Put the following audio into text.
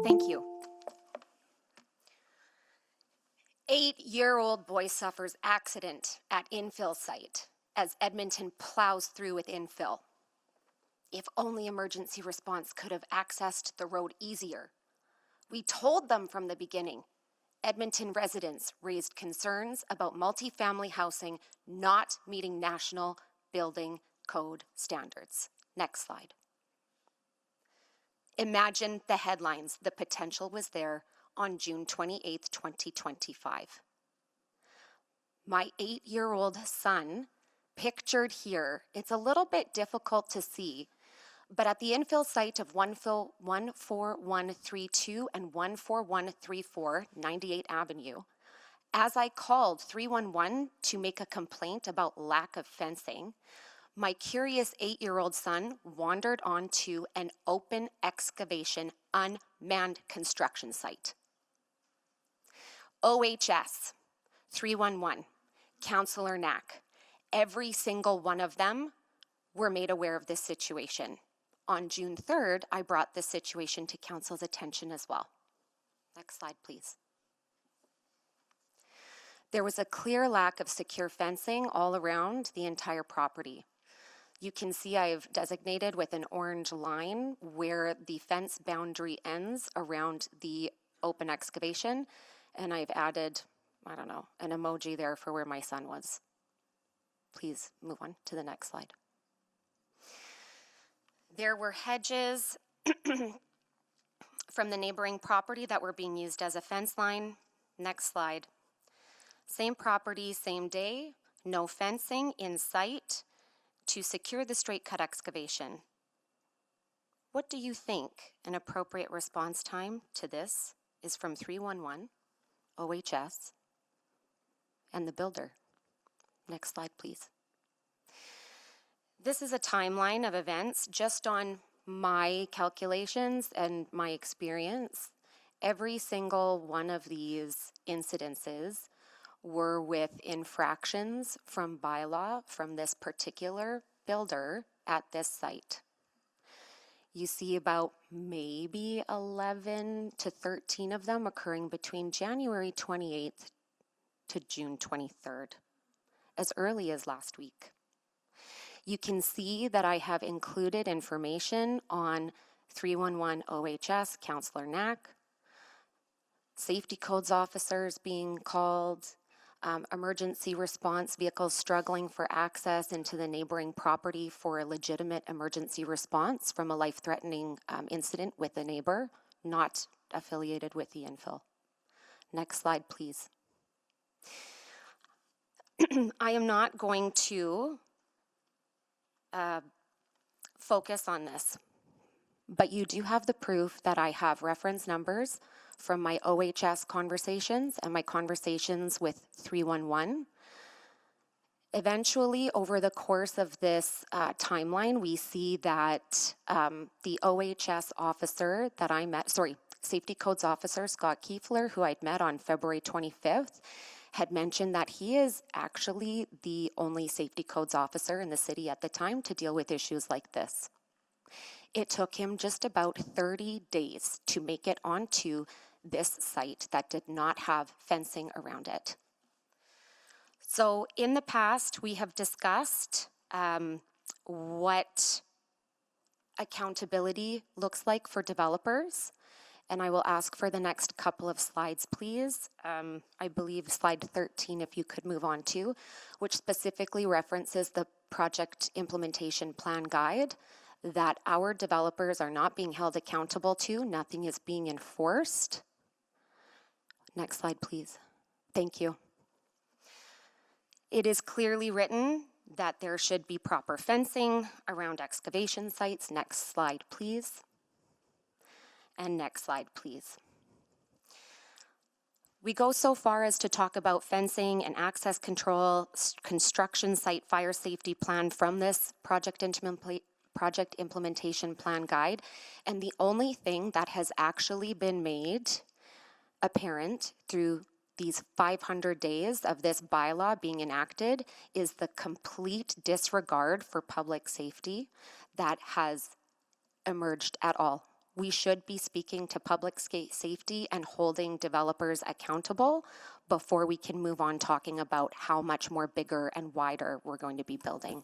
Thank you. 8-year-old boy suffers accident at infill site as Edmonton plows through with infill. If only emergency response could have accessed the road easier. We told them from the beginning. Edmonton residents raised concerns about multifamily housing not meeting national building code standards. Next slide. Imagine the headlines. The potential was there on June 28, 2025. My 8-year-old son, pictured here, it's a little bit difficult to see, but at the infill site of 14132 and 14134 98 Avenue, as I called 311 to make a complaint about lack of fencing, my curious 8-year-old son wandered onto an open excavation, unmanned construction site. OHS, 311, Councillor Knack, every single one of them were made aware of this situation. On June 3rd, I brought this situation to Council's attention as well. Next slide, please. There was a clear lack of secure fencing all around the entire property. You can see I've designated with an orange line where the fence boundary ends around the open excavation, and I've added, I don't know, an emoji there for where my son was. Please move on to the next slide. There were hedges from the neighboring property that were being used as a fence line. Next slide. Same property, same day, no fencing in sight to secure the straight cut excavation. What do you think an appropriate response time to this is from 311, OHS, and the builder? Next slide, please. This is a timeline of events just on my calculations and my experience. Every single one of these incidences were with infractions from bylaw from this particular builder at this site. You see about maybe 11 to 13 of them occurring between January 28th to June 23rd, as early as last week. You can see that I have included information on 311 OHS, Councillor Knack, safety codes officers being called, emergency response vehicles struggling for access into the neighboring property for a legitimate emergency response from a life-threatening incident with a neighbor, not affiliated with the infill. Next slide, please. I am not going to focus on this, but you do have the proof that I have reference numbers from my OHS conversations and my conversations with 311. Eventually, over the course of this timeline, we see that the OHS officer that I met, Safety Codes Officer Scott Kiefler, who I'd met on February 25th, had mentioned that he is actually the only safety codes officer in the city at the time to deal with issues like this. It took him just about 30 days to make it onto this site that did not have fencing around it. So in the past, we have discussed what accountability looks like for developers. And I will ask for the next couple of slides, please. I believe slide 13, if you could move on to, which specifically references the project implementation plan guide that our developers are not being held accountable to. Nothing is being enforced. Next slide, please. Thank you. It is clearly written that there should be proper fencing around excavation sites. Next slide, please. And next slide, please. We go so far as to talk about fencing and access control, construction site fire safety plan from this project implementation plan guide. And the only thing that has actually been made apparent through these 500 days of this bylaw being enacted is the complete disregard for public safety that has emerged at all we should be speaking to public safety and holding developers accountable before we can move on talking about how much more bigger and wider we're going to be building.